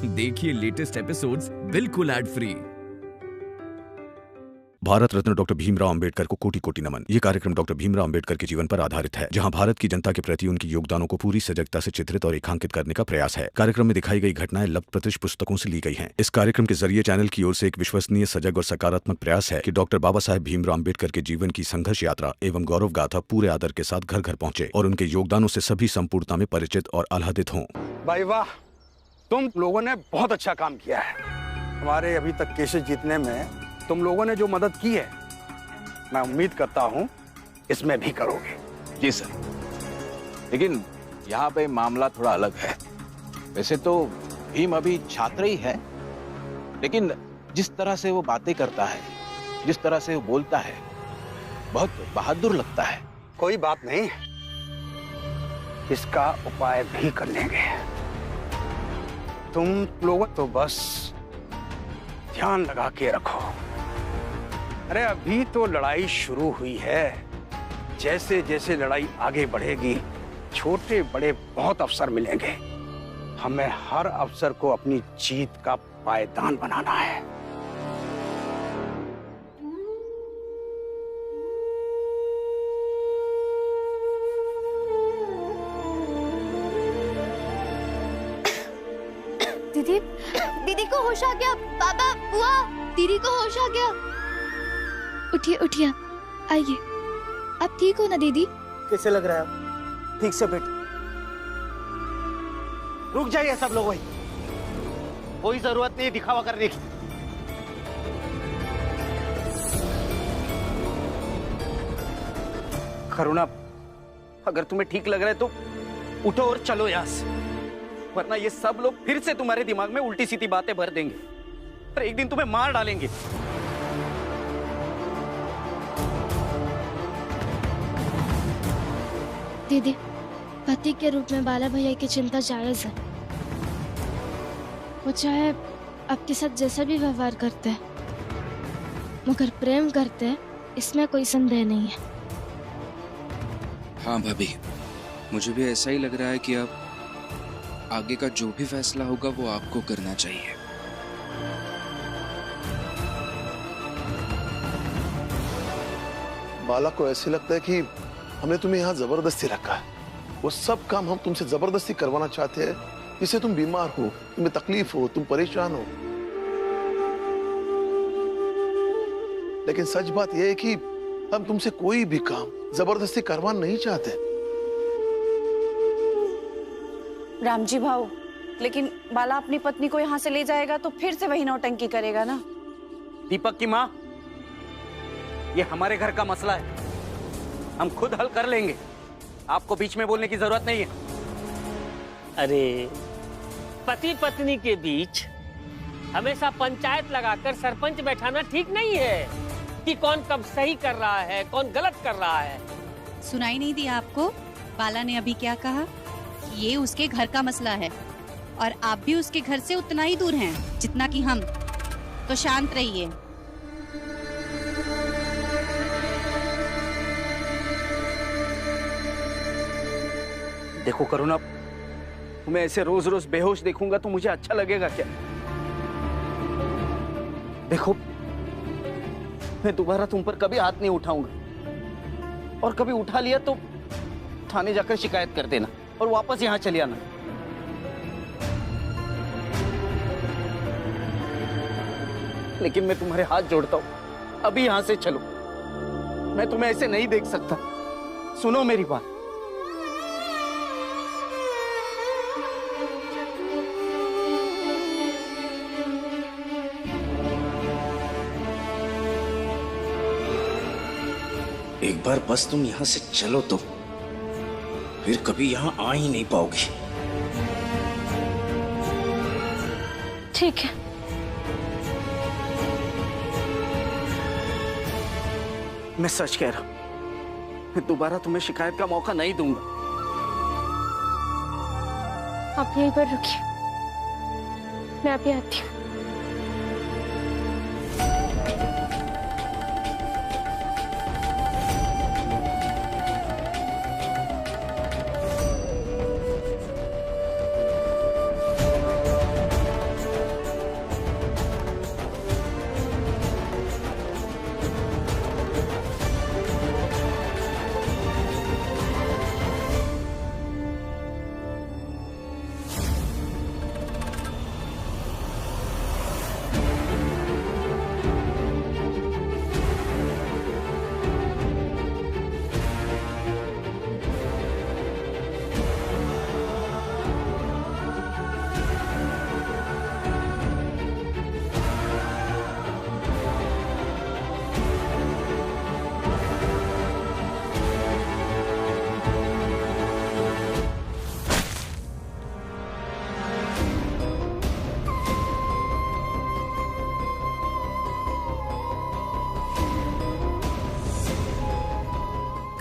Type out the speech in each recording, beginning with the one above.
देखिए latest episodes बिल्कुल ad free. Bharat Ratna doctor Bhimrao Ambedkar को कोटि कोटि नमन। ये कार्यक्रम डॉक्टर भीमराव अंबेडकर के जीवन पर आधारित है, जहां भारत की जनता के प्रति उनके योगदानों को पूरी सजगता से चित्रित और रेखांकित करने का प्रयास है। कार्यक्रम में दिखाई गई घटनाएं लब्ध पुस्तकों से ली गई हैं। इस कार्यक्रम के जरिए चैनल की ओर से एक विश्वसनीय, सजग और सकारात्मक प्रयास है कि डॉक्टर बाबा साहेब भीमराव अंबेडकर के जीवन की संघर्ष यात्रा एवं गौरव गाथा पूरे आदर के साथ घर घर पहुंचे और उनके योगदानों से सभी संपूर्णता में परिचित और आह्लादित हों। भाई वाह, तुम लोगों ने बहुत अच्छा काम किया है। हमारे अभी तक केसेस जीतने में तुम लोगों ने जो मदद की है, मैं उम्मीद करता हूं इसमें भी करोगे। जी सर, लेकिन यहाँ पे मामला थोड़ा अलग है। वैसे तो भीम अभी छात्र ही है, लेकिन जिस तरह से वो बातें करता है, जिस तरह से वो बोलता है, बहुत बहादुर लगता है। कोई बात नहीं, इसका उपाय भी कर लेंगे। तुम लोग तो बस ध्यान लगा के रखो। अरे अभी तो लड़ाई शुरू हुई है। जैसे जैसे लड़ाई आगे बढ़ेगी, छोटे बड़े बहुत अवसर मिलेंगे। हमें हर अवसर को अपनी जीत का पायदान बनाना है। दीदी, दीदी को होश आ गया। बाबा, बुआ, दीदी को होश आ गया। उठिए उठिए, आइए। आप ठीक हो ना दीदी? कैसे लग रहा है? ठीक से बैठ। रुक जाइए सब लोग, वही कोई जरूरत नहीं दिखावा करने की। करुणा, अगर तुम्हें ठीक लग रहा है तो उठो और चलो यहाँ से, वरना ये सब लोग फिर से तुम्हारे दिमाग में उल्टी सीधी बातें भर देंगे और एक दिन तुम्हें मार डालेंगे। दीदी, पति के रूप में बाला भैया की चिंता जायज है। वो चाहे आपके साथ जैसा भी व्यवहार करते हैं, मगर प्रेम करते हैं, इसमें कोई संदेह नहीं है। हाँ भाभी, मुझे भी ऐसा ही लग रहा है कि अब आगे का जो भी फैसला होगा वो आपको करना चाहिए। बाला को ऐसे लगता है कि हमने तुम्हें यहाँ जबरदस्ती रखा है। वो सब काम हम तुमसे जबरदस्ती करवाना चाहते हैं, जिससे तुम बीमार हो, तुम्हें तकलीफ हो, तुम परेशान हो। लेकिन सच बात यह है कि हम तुमसे कोई भी काम जबरदस्ती करवाना नहीं चाहते। राम जी भाऊ, लेकिन बाला अपनी पत्नी को यहाँ से ले जाएगा तो फिर से वही नौटंकी करेगा ना। दीपक की माँ, ये हमारे घर का मसला है, हम खुद हल कर लेंगे। आपको बीच में बोलने की जरूरत नहीं है। अरे, पति पत्नी के बीच हमेशा पंचायत लगाकर सरपंच बैठाना ठीक नहीं है कि कौन कब सही कर रहा है, कौन गलत कर रहा है। सुनाई नहीं दिया आपको? बाला ने अभी क्या कहा? ये उसके घर का मसला है और आप भी उसके घर से उतना ही दूर हैं जितना कि हम। तो शांत रहिए। देखो करुणा, तुम्हें ऐसे रोज रोज बेहोश देखूंगा तो मुझे अच्छा लगेगा क्या? देखो, मैं दोबारा तुम पर कभी हाथ नहीं उठाऊंगा, और कभी उठा लिया तो थाने जाकर शिकायत कर देना और वापस यहाँ चले आना। लेकिन मैं तुम्हारे हाथ जोड़ता हूं, अभी यहाँ से चलो। मैं तुम्हें ऐसे नहीं देख सकता। सुनो मेरी बात। एक बार बस तुम यहाँ से चलो तो फिर कभी यहाँ आ ही नहीं पाओगी। ठीक है। मैं सच कह रहा हूं, मैं दोबारा तुम्हें शिकायत का मौका नहीं दूंगा। आप यहीं पर रुकिए, मैं अभी आती हूँ।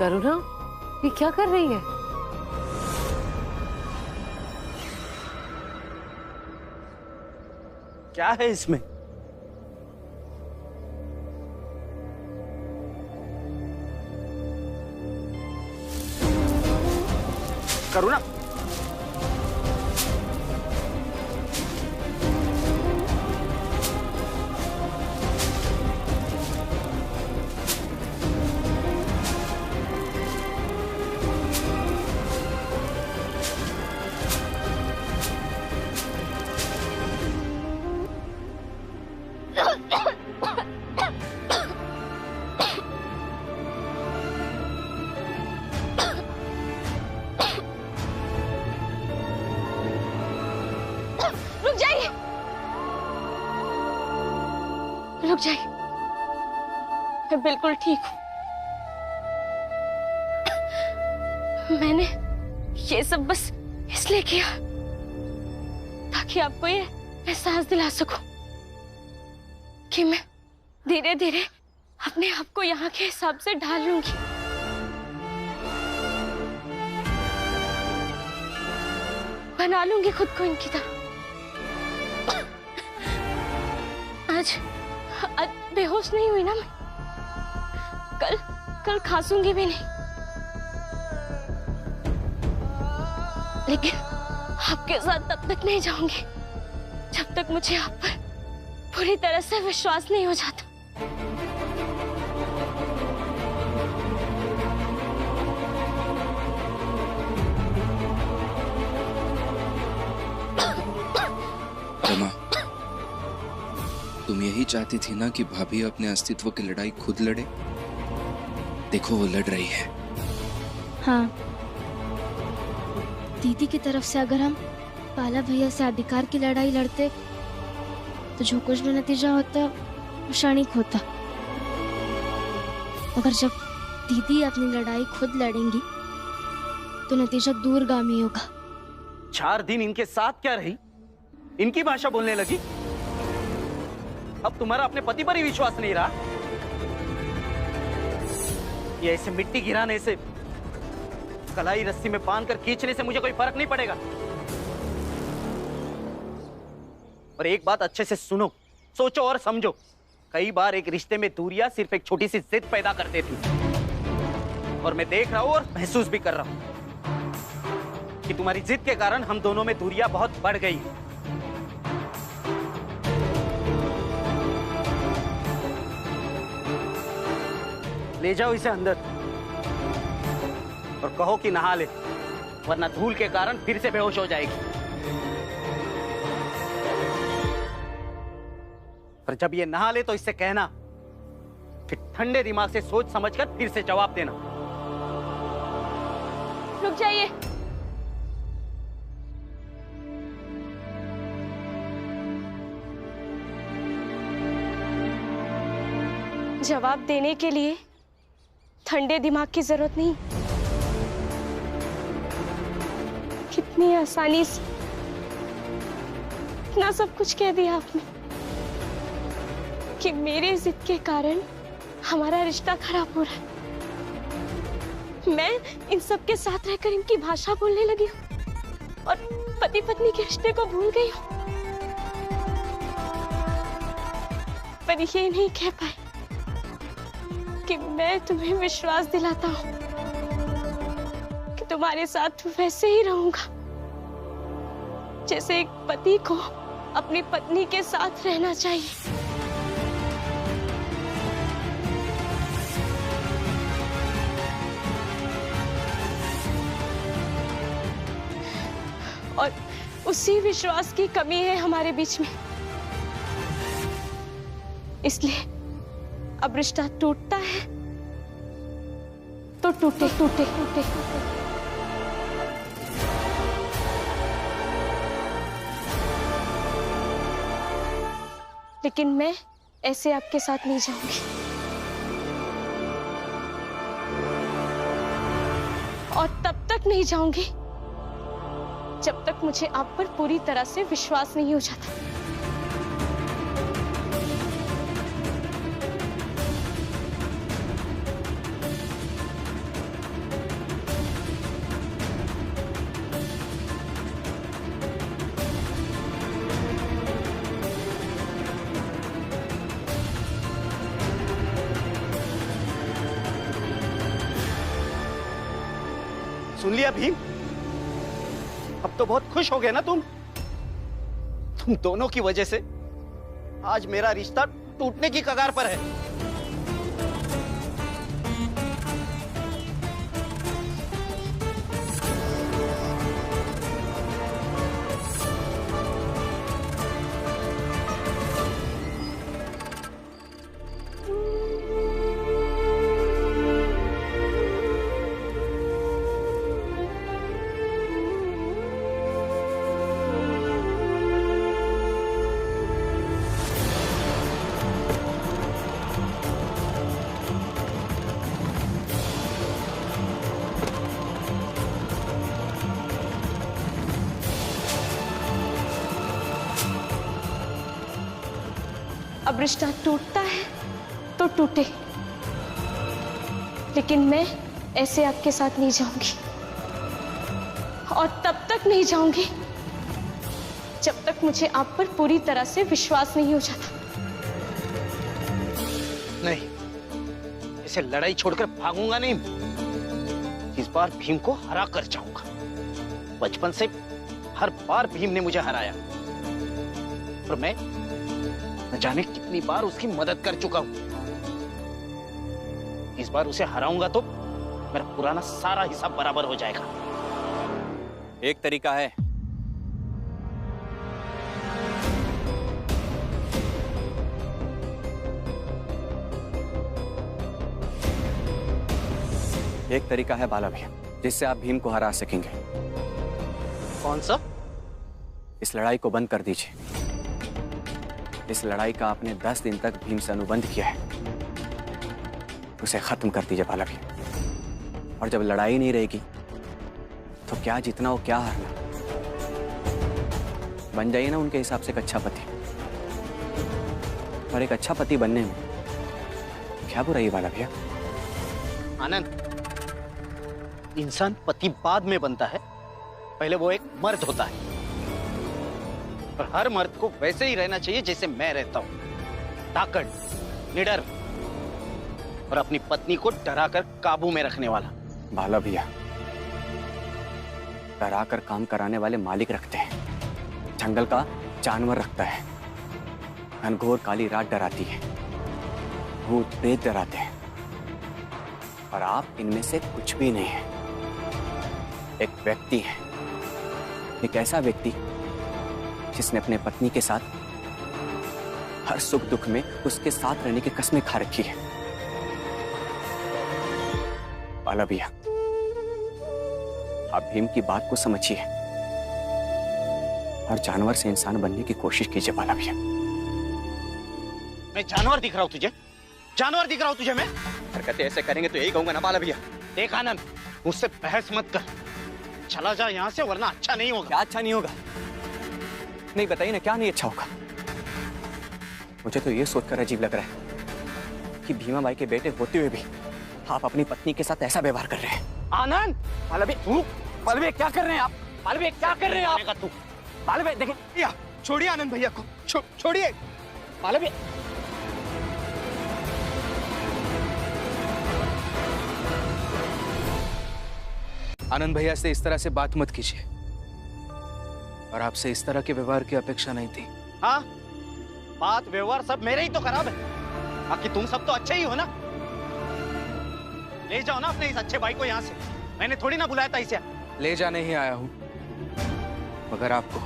करुणा, ये क्या कर रही है? क्या है इसमें? करुणा, रुक जाइए, मैं बिल्कुल ठीक हूँ। मैंने ये सब बस इसलिए किया ताकि आपको ये एहसास दिला सकूं कि मैं धीरे धीरे अपने आप को यहाँ के हिसाब से ढाल लूंगी। बना लूंगी खुद को इनकी तरह। आज बेहोश नहीं हुई ना मैं, कल खांसूंगी भी नहीं, लेकिन आपके साथ तब तक नहीं जाऊंगी जबतक मुझे आप पर पूरी तरह से विश्वास नहीं हो जाता। रमा, तुम यही चाहती थी ना कि भाभी अपने अस्तित्व की लड़ाई खुद लड़े? देखो वो लड़ रही है। हाँ, दीदी की तरफ से अगर हम बाला भैया से अधिकार की लड़ाई लड़ते तो जो कुछ भी नतीजा होता वो क्षणिक होता, मगर जब दीदी अपनी लड़ाई खुद लड़ेंगी तो नतीजा दूरगामी होगा। 4 दिन इनके साथ क्या रही, इनकी भाषा बोलने लगी। अब तुम्हारा अपने पति पर ही विश्वास नहीं रहा। ये ऐसे मिट्टी गिराने से, कलाई रस्सी में बांधकर खींचने से मुझे कोई फर्क नहीं पड़ेगा। और एक बात अच्छे से सुनो, सोचो और समझो। कई बार एक रिश्ते में दूरियां सिर्फ एक छोटी सी जिद पैदा कर देती, और मैं देख रहा हूं और महसूस भी कर रहा हूं कि तुम्हारी जिद के कारण हम दोनों में दूरियां बहुत बढ़ गई। ले जाओ इसे अंदर और कहो कि नहा ले, वरना धूल के कारण फिर से बेहोश हो जाएगी। और जब ये नहा ले तो इससे कहना, फिर ठंडे दिमाग से सोच समझकर फिर से जवाब देना। रुक जाइए, जवाब देने के लिए ठंडे दिमाग की जरूरत नहीं। कितनी आसानी से इतना सब कुछ कह दिया आपने कि मेरे जिद के कारण हमारा रिश्ता खराब हो रहा है। मैं इन सब के साथ रहकर इनकी भाषा बोलने लगी हूँ और पति पत्नी के रिश्ते को भूल गई हूँ, पर ये नहीं कह पाई कि मैं तुम्हें विश्वास दिलाता हूँ कि तुम्हारे साथ वैसे ही रहूंगा जैसे एक पति को अपनी पत्नी के साथ रहना चाहिए। और उसी विश्वास की कमी है हमारे बीच में, इसलिए अब रिश्ता टूटता है तो टूटे टूटे टूटे। लेकिन मैं ऐसे आपके साथ नहीं जाऊंगी, और तब तक नहीं जाऊंगी जब तक मुझे आप पर पूरी तरह से विश्वास नहीं हो जाता। सुन लिया भीम? अब तो बहुत खुश हो गए ना तुम दोनों की वजह से आज मेरा रिश्ता टूटने की कगार पर है। अब रिश्ता टूटता है तो टूटे, लेकिन मैं ऐसे आपके साथ नहीं जाऊंगी, और तब तक नहीं जाऊंगी जब तक मुझे आप पर पूरी तरह से विश्वास नहीं हो जाता। नहीं, इसे लड़ाई छोड़कर भागूंगा नहीं। इस बार भीम को हरा कर जाऊंगा। बचपन से हर बार भीम ने मुझे हराया, और मैं न जाने कितनी बार उसकी मदद कर चुका हूं। इस बार उसे हराऊंगा तो मेरा पुराना सारा हिसाब बराबर हो जाएगा। एक तरीका है। एक तरीका है बाला भैया, जिससे आप भीम को हरा सकेंगे। कौन सा? इस लड़ाई को बंद कर दीजिए। इस लड़ाई का आपने 10 दिन तक भीम से अनुबंध किया है, उसे खत्म कर दीजिए बाला भैया। और जब लड़ाई नहीं रहेगी तो क्या जीतना हो क्या हारना, बन जाइए ना उनके हिसाब से एक अच्छा पति। और एक अच्छा पति बनने में क्या बुराई है बाला भैया? आनंद, इंसान पति बाद में बनता है, पहले वो एक मर्द होता है। और हर मर्द को वैसे ही रहना चाहिए जैसे मैं रहता हूं, ताकत, निडर, और अपनी पत्नी को डराकर काबू में रखने वाला। बाला भैया, डराकर काम कराने वाले मालिक रखते हैं, जंगल का जानवर रखता है, घनघोर काली रात डराती है, भूत प्रेत डराते हैं, और आप इनमें से कुछ भी नहीं है। एक व्यक्ति है, एक ऐसा व्यक्ति जिसने अपने पत्नी के साथ हर सुख दुख में उसके साथ रहने की कस्में खा रखी है। बाला भैया, आप भीम की बात को समझिए और जानवर से इंसान बनने की कोशिश कीजिए बाला भैया। मैं जानवर दिख रहा हूं तुझे? जानवर दिख रहा हूं तुझे मैं? हरकतें ऐसे करेंगे तो यही कहूंगा ना बाला भैया। देख आनंद, मुझसे बहस मत कर, चला जा यहां से, वरना अच्छा नहीं होगा। क्या अच्छा नहीं होगा? नहीं बताइए ना, क्या नहीं अच्छा होगा? मुझे तो ये सोचकर अजीब लग रहा है कि भीमा बाई के बेटे होते हुए भी आप अपनी पत्नी के साथ ऐसा व्यवहार कर रहे हैं। आनंद, बाला भैया क्या कर रहे हैं आप? बाला भैया क्या कर रहे हैं आप? तू बाला भैया देखिए, छोड़िए आनंद भैया को, छोड़िए बाला भैया। आनंद भैया से इस तरह से बात मत कीजिए, और आपसे इस तरह के व्यवहार की अपेक्षा नहीं थी। हाँ, बात व्यवहार सब मेरे ही तो खराब है, बाकी तुम सब तो अच्छे ही हो ना। ले जाओ ना अपने इस अच्छे भाई को यहाँ से, मैंने थोड़ी ना बुलाया था इसे। ले जाने ही आया हूं, मगर आपको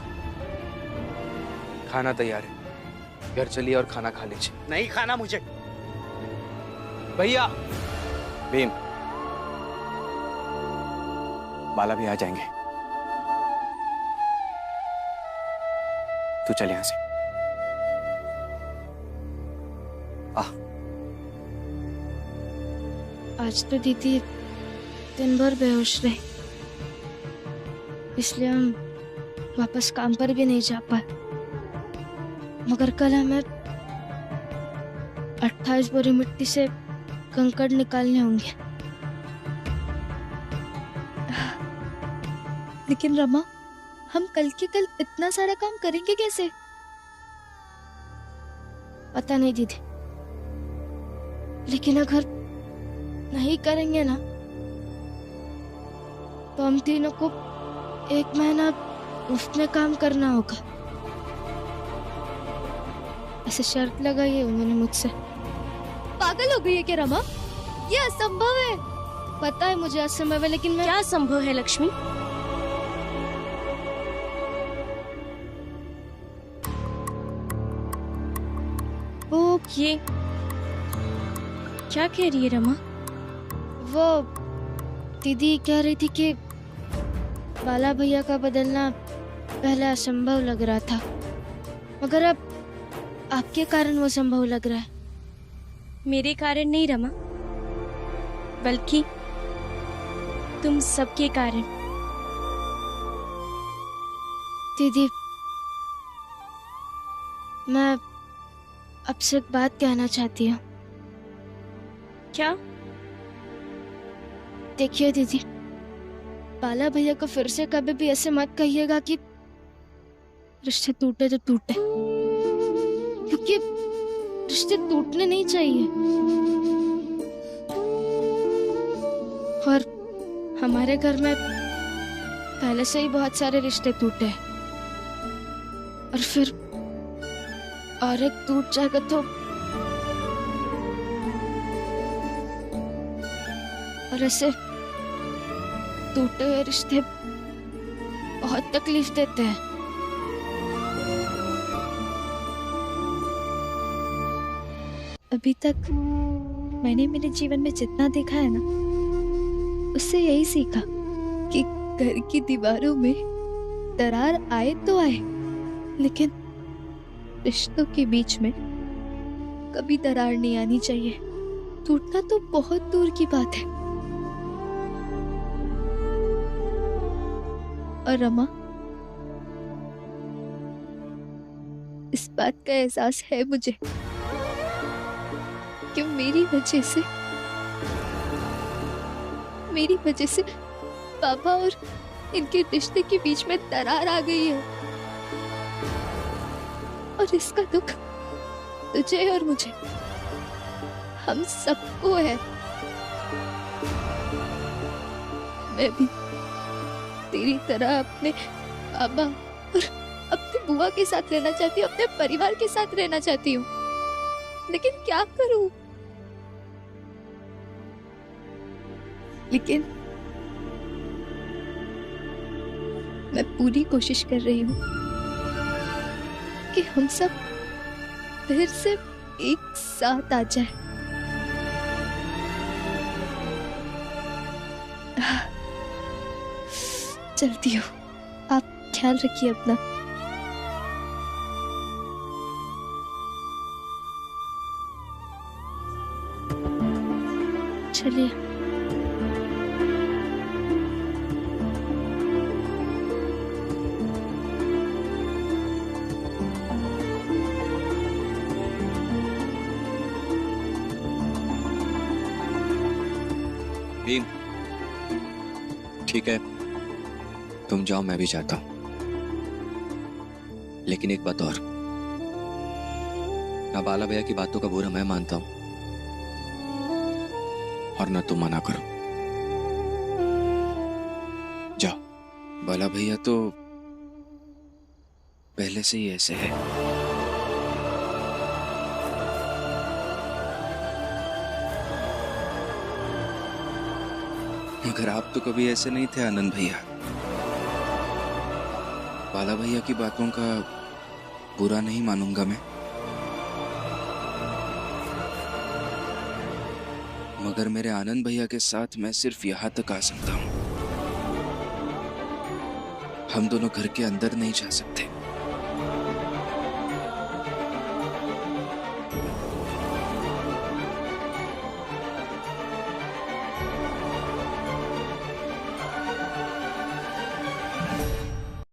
खाना तैयार है, घर चलिए और खाना खा लीजिए। नहीं खाना मुझे। भैया, भीम, बाला भी आ जाएंगे, तू चल यहां से। आज तो दीदी दिन भर बेहोश रही, इसलिए हम वापस काम पर भी नहीं जा पाए। मगर कल हमें 28 बोरी मिट्टी से कंकड़ निकालने होंगे। लेकिन रमा, हम कल के कल इतना सारा काम करेंगे कैसे? पता नहीं दीदी, लेकिन अगर नहीं करेंगे ना तो हम तीनों को 1 महीना मुफ्त में काम करना होगा, ऐसे शर्त लगाई है उन्होंने मुझसे। पागल हो गई है क्या रमा? ये असंभव है। पता है मुझे असंभव है, लेकिन मैं... क्या असंभव है लक्ष्मी? वो ये क्या कह रही है रमा? वो दीदी कह रही थी कि बाला भैया का बदलना पहले असंभव लग रहा था, मगर अब आपके कारण वो संभव लग रहा है। मेरे कारण नहीं रमा, बल्कि तुम सबके कारण। दीदी, मैं आपसे एक बात कहना चाहती हूँ। क्या? देखिए दीदी, बाला भैया को फिर से कभी भी ऐसे मत कहिएगा कि रिश्ते टूटे तो टूटे, क्योंकि रिश्ते टूटने नहीं चाहिए। और हमारे घर में पहले से ही बहुत सारे रिश्ते टूटे हैं, और फिर और एक टूट जाएगा तो और ऐसे टूटे हुए रिश्ते बहुत तकलीफ देते हैं। अभी तक मैंने मेरे जीवन में जितना देखा है ना, उससे यही सीखा कि घर की दीवारों में दरार आए तो आए, लेकिन रिश्तों के बीच में कभी दरार नहीं आनी चाहिए। टूटना तो बहुत दूर की बात है। और रमा, इस बात का एहसास है मुझे कि मेरी वजह से पापा और इनके रिश्ते के बीच में दरार आ गई है, और इसका दुख तुझे और मुझे, हम सबको है। मैं भी तेरी तरह अपने पापा और अपनी बुआ के साथ रहना चाहती हूँ, अपने परिवार के साथ रहना चाहती हूँ, लेकिन क्या करूं? लेकिन मैं पूरी कोशिश कर रही हूँ कि हम सब फिर से एक साथ आ जाए। चलती हूँ, आप ख्याल रखिए अपना। चलिए। भीम, ठीक है, तुम जाओ, मैं भी जाता हूं, लेकिन एक बात और, ना बाला भैया की बातों का बुरा मैं मानता हूं और ना तुम मना करो। जाओ, बाला भैया तो पहले से ही ऐसे है। मगर आप तो कभी ऐसे नहीं थे आनंद भैया। बाला भैया की बातों का बुरा नहीं मानूंगा मैं, मगर मेरे आनंद भैया के साथ मैं सिर्फ यहां तक आ सकता हूं। हम दोनों घर के अंदर नहीं जा सकते।